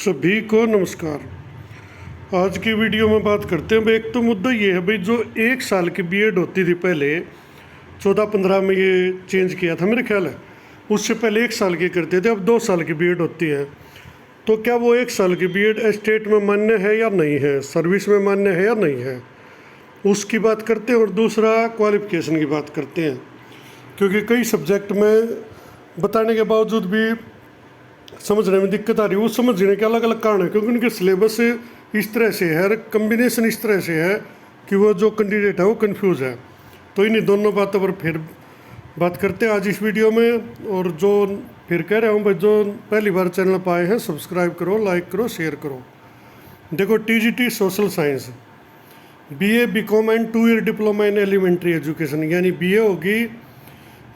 सभी को नमस्कार। आज की वीडियो में बात करते हैं भाई, एक तो मुद्दा ये है भाई, जो 1 साल की बीएड होती थी पहले 14-15 में ये चेंज किया था मेरे ख्याल है। उससे पहले 1 साल की करते थे, अब 2 साल की बीएड होती है। तो क्या वो 1 साल की बीएड स्टेट में मान्य है या नहीं है, सर्विस में मान्य है या नहीं है, उसकी बात करते हैं। और दूसरा क्वालिफिकेशन की बात करते हैं, क्योंकि कई सब्जेक्ट में बताने के बावजूद भी समझने में दिक्कत आ रही है। वो समझने के अलग अलग कारण है, क्योंकि उनके सिलेबस इस तरह से है, कम्बिनेशन इस तरह से है कि वो जो कैंडिडेट है वो कंफ्यूज है। तो इन्हीं दोनों बातों पर फिर बात करते हैं आज इस वीडियो में। और जो फिर कह रहा हूँ भाई, जो पहली बार चैनल पर आए हैं सब्सक्राइब करो, लाइक करो, शेयर करो। देखो, TGT social science, BA BCom and 2 year diploma in elementary education, यानी बीए होगी,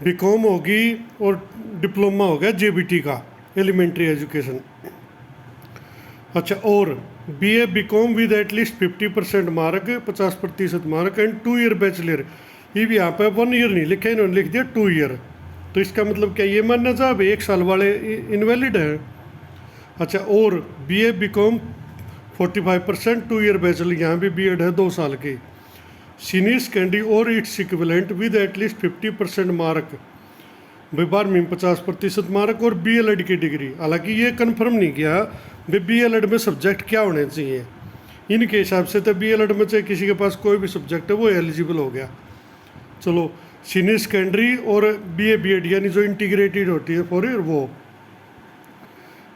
बीकॉम होगी और डिप्लोमा होगा जेबीटी का, एलिमेंट्री एजुकेशन। अच्छा, और BA BCom with at least 50% mark, 50% mark and 2 year bachelor. ये भी यहाँ पे 1 ईयर नहीं लिखा, इन्होंने लिख दिया 2 ईयर। तो इसका मतलब क्या ये मानना चाहे 1 साल वाले इनवैलिड हैं। अच्छा, और बीए बीकॉम 45%, 2 ईयर बैचलर, यहाँ भी बीएड है 2 साल की। सीनियर सेकेंडरी और its equivalent with at least 50% mark, भाई 12वीं में 50% मार्क, और बीएलएड की डिग्री। हालांकि ये कंफर्म नहीं किया भाई बीएलएड में सब्जेक्ट क्या होने चाहिए। इनके हिसाब से तो बीएलएड में चाहे किसी के पास कोई भी सब्जेक्ट है वो एलिजिबल हो गया। चलो, सीनियर सेकेंडरी और बीए बीएड यानी जो इंटीग्रेटेड होती है 4 ईयर, वो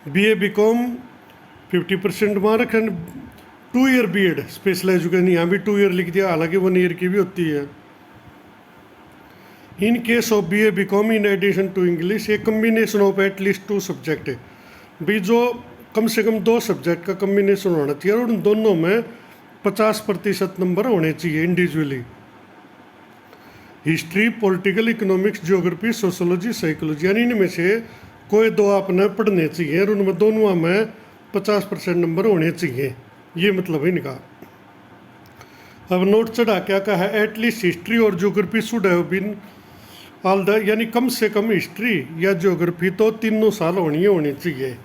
BA BCom 50% mark and 2 year BEd special education, यहाँ भी 2 ईयर लिख दिया, हालांकि 1 ईयर की भी होती है। In case of B A BCom in addition to English, a combination of at least 2 subject है भी, जो कम से कम 2 सब्जेक्ट का कम्बिनेशन होना चाहिए और उन दोनों में 50% नंबर होने चाहिए individually. History, political, economics, geography, sociology, psychology, यानी इनमें से कोई 2 आपने पढ़ने चाहिए और उनमें दोनों में 50% नंबर होने चाहिए। ये मतलब है इनका। अब नोट चढ़ा क्या कहा है, एटलीस्ट हिस्ट्री और geography should have been all the, यानी कम से कम हिस्ट्री या ज्योग्राफी तो 3 साल होनी चाहिए।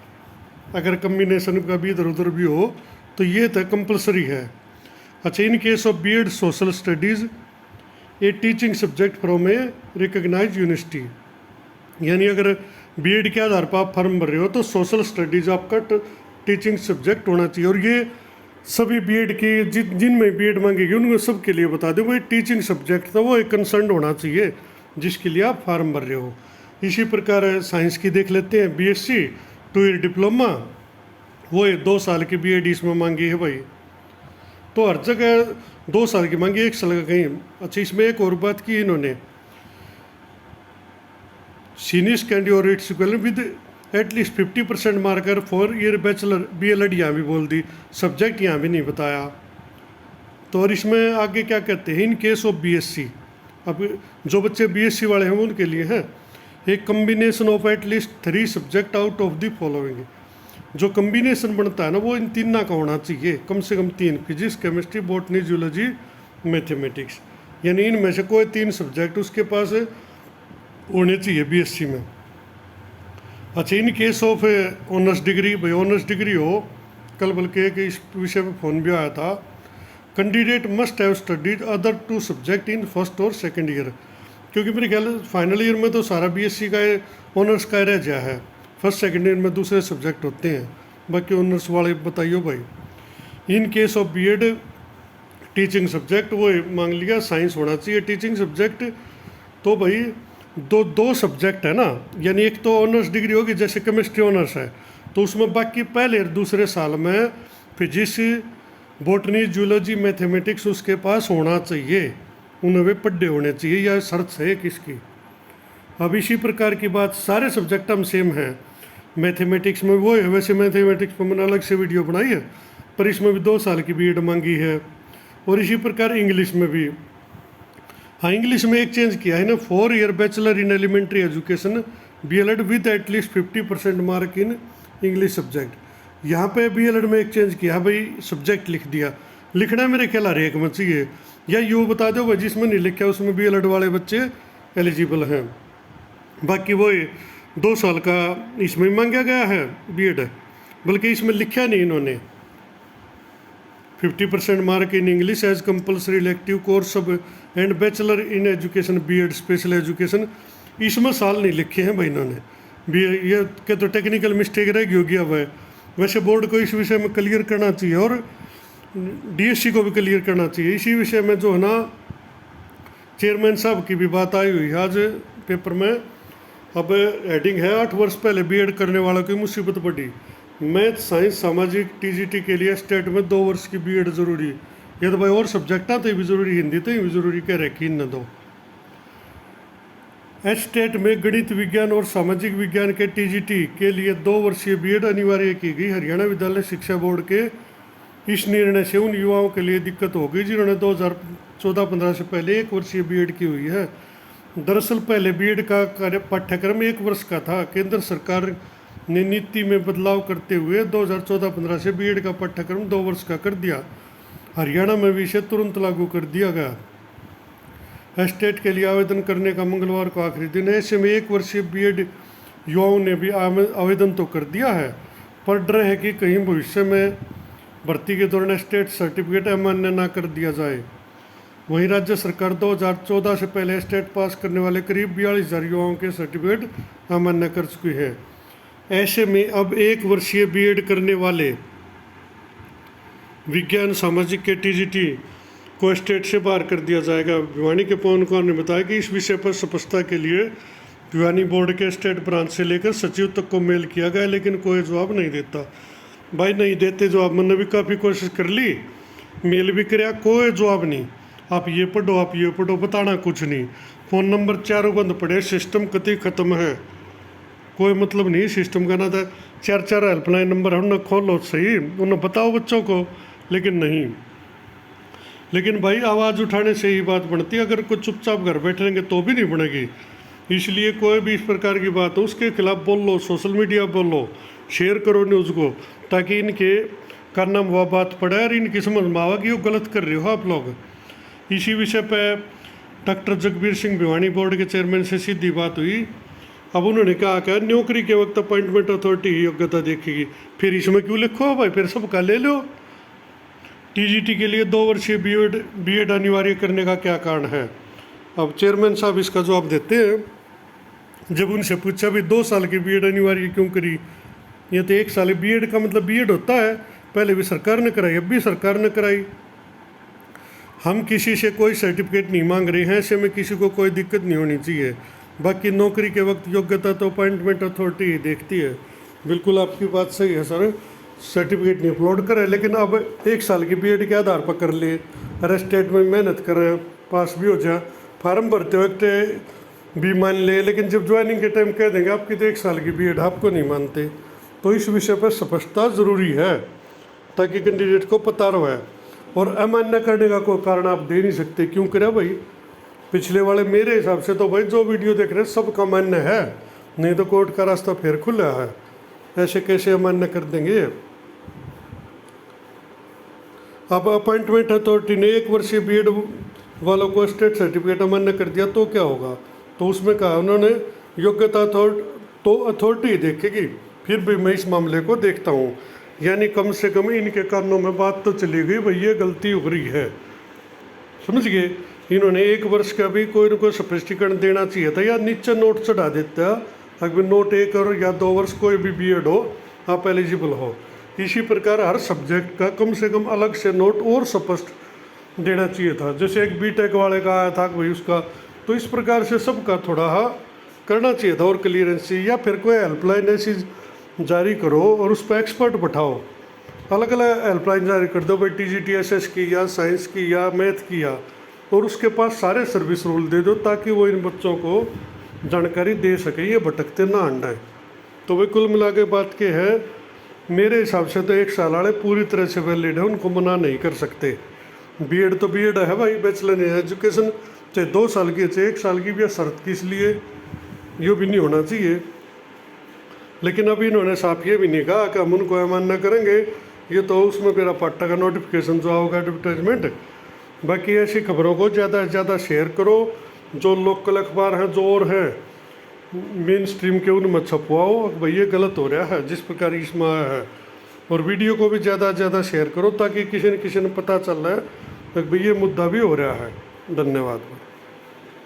अगर कम्बिनेशन का भी इधर उधर भी हो तो ये तो कंपलसरी है। अच्छा, in case of BEd social studies, a teaching subject from a recognise university, यानी अगर बीएड के आधार पर आप फॉर्म भर रहे हो तो सोशल स्टडीज़ आपका टीचिंग सब्जेक्ट होना चाहिए। और ये सभी बीएड की जिनमें बीएड मांगेगी उनको सबके लिए बता दो भाई, टीचिंग सब्जेक्ट तो वो एक कंसर्न होना चाहिए जिसके लिए आप फार्म भर रहे हो। इसी प्रकार साइंस की देख लेते हैं, बीएससी 2 ईयर डिप्लोमा, वो 2 साल की बीएड इसमें मांगी है भाई। तो हर जगह 2 साल की मांगी, 1 साल का कहीं। अच्छा, इसमें एक और बात की इन्होंने, सीनियर सेकेंडरी और its equivalent with at least 50% marker 4 year bachelor, B.El.Ed यहाँ भी बोल दी, सब्जेक्ट यहाँ भी नहीं बताया। तो और इसमें आगे क्या कहते हैं, इन केस ऑफ बीएससी, अब जो बच्चे बीएससी वाले हैं उनके लिए है, एक combination of at least 3 subject out of the following. जो कम्बिनेशन बनता है ना वो इन 3 का होना चाहिए, कम से कम 3, physics, chemistry, botany, zoology, mathematics, यानी इनमें से कोई 3 सब्जेक्ट उसके पास होने चाहिए बीएससी में। अच्छा, in case of honours degree, भाई ऑनर्स डिग्री हो, कल बल्कि एक इस विषय पर फोन भी आया था, candidate must have studied other 2 subject in first और सेकंड ईयर, क्योंकि मेरे ख्याल फाइनल ईयर में तो सारा बीएससी का ऑनर्स का रह गया है, फर्स्ट सेकंड ईयर में दूसरे सब्जेक्ट होते हैं, बाकी ऑनर्स वाले बताइए भाई। In case of BEd teaching subject, वो मांग लिया साइंस होना चाहिए टीचिंग सब्जेक्ट। तो भाई दो सब्जेक्ट है ना, यानी एक तो ऑनर्स डिग्री होगी, जैसे केमिस्ट्री ऑनर्स है तो उसमें बाकी पहले और दूसरे साल में फिजिक्स, बॉटनी, जूलॉजी, मैथमेटिक्स उसके पास होना चाहिए, उन्हें पढ़े होने चाहिए, या शर्त है किसकी। अब इसी प्रकार की बात, सारे सब्जेक्ट हम सेम हैं। मैथमेटिक्स में वो है, वैसे मैथमेटिक्स पर मैंने अलग से वीडियो बनाई है, पर इसमें भी 2 साल की बीएड मांगी है। और इसी प्रकार इंग्लिश में भी, हाँ इंग्लिश में एक चेंज किया है ना, 4 year bachelor in elementary education, BElEd with at least 50% mark in English subject. यहाँ पे बीएलएड में एक चेंज किया भाई, सब्जेक्ट लिख दिया, लिखना मेरे ख्याल हर एक में चाहिए, या यूँ बता दो भाई जिसमें नहीं लिखा उसमें बीएलएड वाले बच्चे एलिजिबल हैं। बाकी वो 2 साल का इसमें मांगा गया है बीएड, बल्कि इसमें लिखा नहीं इन्होंने 50% mark in English as compulsory elective course सब and bachelor in education BEd special education, इसमें साल नहीं लिखे हैं भाई इन्होंने भी। ये क्या तो टेक्निकल मिस्टेक रहेगी होगी अब है। वैसे बोर्ड को इस विषय में क्लियर करना चाहिए और डीएससी को भी क्लियर करना चाहिए इसी विषय में। जो है ना चेयरमैन साहब की भी बात आई हुई है आज पेपर में। अब हेडिंग है 8 वर्ष पहले बीएड करने वालों की मुसीबत पड़ी, मैथ साइंस सामाजिक टीजीटी के लिए स्टेट में 2 वर्ष की बीएड जरूरी। ये तो भाई और सब्जेक्टा तो भी जरूरी, हिंदी तो भी जरूरी कह रखी इन दो। स्टेट में गणित विज्ञान और सामाजिक विज्ञान के टीजीटी के लिए 2 वर्षीय बीएड अनिवार्य की गई। हरियाणा विद्यालय शिक्षा बोर्ड के इस निर्णय से उन युवाओं के लिए दिक्कत होगी जिन्होंने 2014-15 से पहले 1 वर्षीय बीएड की हुई है। दरअसल पहले बीएड का पाठ्यक्रम 1 वर्ष का था। केंद्र सरकार ने नीति में बदलाव करते हुए 2014-15 से बीएड का पाठ्यक्रम 2 वर्ष का कर दिया। हरियाणा में भी इसे तुरंत लागू कर दिया गया। स्टेट के लिए आवेदन करने का मंगलवार को आखिरी दिन है। ऐसे में 1 वर्षीय बीएड युवाओं ने भी आवेदन तो कर दिया है, पर डर है कि कहीं भविष्य में भर्ती के दौरान स्टेट सर्टिफिकेट अमान्य ना कर दिया जाए। वहीं राज्य सरकार 2014 से पहले स्टेट पास करने वाले करीब 42,000 युवाओं के सर्टिफिकेट अमान्य कर चुकी है। ऐसे में अब 1 वर्षीय बीएड करने वाले विज्ञान सामाजिक के टीजीटी को स्टेट से बाहर कर दिया जाएगा। भिवानी के पवन कुमार ने बताया कि इस विषय पर स्पष्टता के लिए भिवानी बोर्ड के स्टेट ब्रांच से लेकर सचिव तक को मेल किया गया, लेकिन कोई जवाब नहीं देता। भाई नहीं देते जवाब, मैंने भी काफ़ी कोशिश कर ली, मेल भी कराया, कोई जवाब नहीं। आप ये पढ़ो बताना कुछ नहीं। फ़ोन नंबर चारों बंद पड़े, सिस्टम कति ख़त्म है, कोई मतलब नहीं सिस्टम का। ना था 4 हेल्पलाइन नंबर हम ना खोलो सही, उन्हें बताओ बच्चों को, लेकिन नहीं। लेकिन भाई आवाज़ उठाने से ही बात बनती है, अगर कोई चुपचाप घर बैठेंगे तो भी नहीं बनेगी। इसलिए कोई भी इस प्रकार की बात हो उसके खिलाफ बोल लो, सोशल मीडिया बोलो, शेयर करो न्यूज़ को, ताकि इनके करना वह बात पड़े और इनकी समझ में आवा कि वो गलत कर रहे हो आप लोग। इसी विषय पर डॉक्टर जगबीर सिंह भिवानी बोर्ड के चेयरमैन से सीधी बात हुई। अब उन्होंने कहा कि नौकरी के वक्त अपॉइंटमेंट अथॉरिटी ही योग्यता देखेगी। फिर इसमें क्यों लिखो भाई, फिर सबका ले लो। टीजीटी के लिए 2 वर्षीय बीएड अनिवार्य करने का क्या कारण है? अब चेयरमैन साहब इसका जवाब देते हैं। जब उनसे पूछा भी 2 साल की बीएड अनिवार्य क्यों करी, ये तो 1 साल बीएड का मतलब बीएड होता है, पहले भी सरकार ने कराई, अब भी सरकार ने कराई। हम किसी से कोई सर्टिफिकेट नहीं मांग रहे हैं, ऐसे में किसी को कोई दिक्कत नहीं होनी चाहिए। बाकी नौकरी के वक्त योग्यता तो अपॉइंटमेंट अथॉरिटी ही देखती है। बिल्कुल आपकी बात सही है सर, सर्टिफिकेट नहीं अपलोड करें, लेकिन अब 1 साल की बीएड के आधार पर कर लिए, अरे स्टेट में मेहनत करें, पास भी हो जाए, फार्म भरते वक्त भी मान ले, लेकिन जब ज्वाइनिंग के टाइम कह देंगे आपकी तो 1 साल की बीएड, आपको नहीं मानते। तो इस विषय पर स्पष्टता ज़रूरी है ताकि कैंडिडेट को पता रहे। और अमान्य करने का कोई कारण आप दे नहीं सकते, क्यों करें भाई? पिछले वाले मेरे हिसाब से तो भाई जो वीडियो देख रहे हैं सबका मान्य है, नहीं तो कोर्ट का रास्ता फिर खुला है, ऐसे कैसे अमान्य कर देंगे? अब अपॉइंटमेंट अथॉरिटी ने 1 वर्षीय बीएड वालों को स्टेट सर्टिफिकेट अमान्य कर दिया तो क्या होगा? तो उसमें कहा उन्होंने योग्यता तो अथॉरिटी देखेगी, फिर भी मैं इस मामले को देखता हूँ। यानी कम से कम इनके कानों में बात तो चली गई भाई ये गलती हो रही है, समझ गए? इन्होंने 1 वर्ष का भी कोई न कोई स्पष्टीकरण देना चाहिए था, या नीचे नोट चढ़ा देता, अगर नोट 1 और या 2 वर्ष कोई भी बीएड हो आप एलिजिबल हो। इसी प्रकार हर सब्जेक्ट का कम से कम अलग से नोट और स्पष्ट देना चाहिए था। जैसे एक बीटेक वाले का आया था भाई उसका, तो इस प्रकार से सबका थोड़ा करना चाहिए था और क्लियरेंसी, या फिर कोई हेल्पलाइन ऐसी जारी करो और उस पर एक्सपर्ट बैठाओ, अलग अलग हेल्पलाइन जारी कर दो भाई, टीजीटीएसएस की या साइंस की या मैथ की, या और उसके पास सारे सर्विस रूल दे दो ताकि वो इन बच्चों को जानकारी दे सके, ये भटकते ना अंडाएं। तो वे कुल मिला के बात के है, मेरे हिसाब से तो 1 साल वाले पूरी तरह से वैलिड है, उनको मना नहीं कर सकते। बीएड तो बीएड है भाई, बैचलर इन एजुकेशन, चाहे 2 साल की चाहे 1 साल की भी शर्त की, इसलिए ये भी नहीं होना चाहिए। लेकिन अभी इन्होंने साफ ये भी नहीं कहा कि हम उनको अमान्य करेंगे, ये तो उसमें मेरा पाट्टा का नोटिफिकेशन जो होगा एडवर्टाइजमेंट। बाकी ऐसी खबरों को ज़्यादा से ज़्यादा शेयर करो, जो लोकल अखबार हैं जो और हैं मेन स्ट्रीम के उनमें छपवाओ, भाई ये गलत हो रहा है जिस प्रकार इसमें आया है। और वीडियो को भी ज़्यादा से ज़्यादा शेयर करो ताकि किसी न किसी ने पता चल रहा है कि भाई ये मुद्दा भी हो रहा है। धन्यवाद।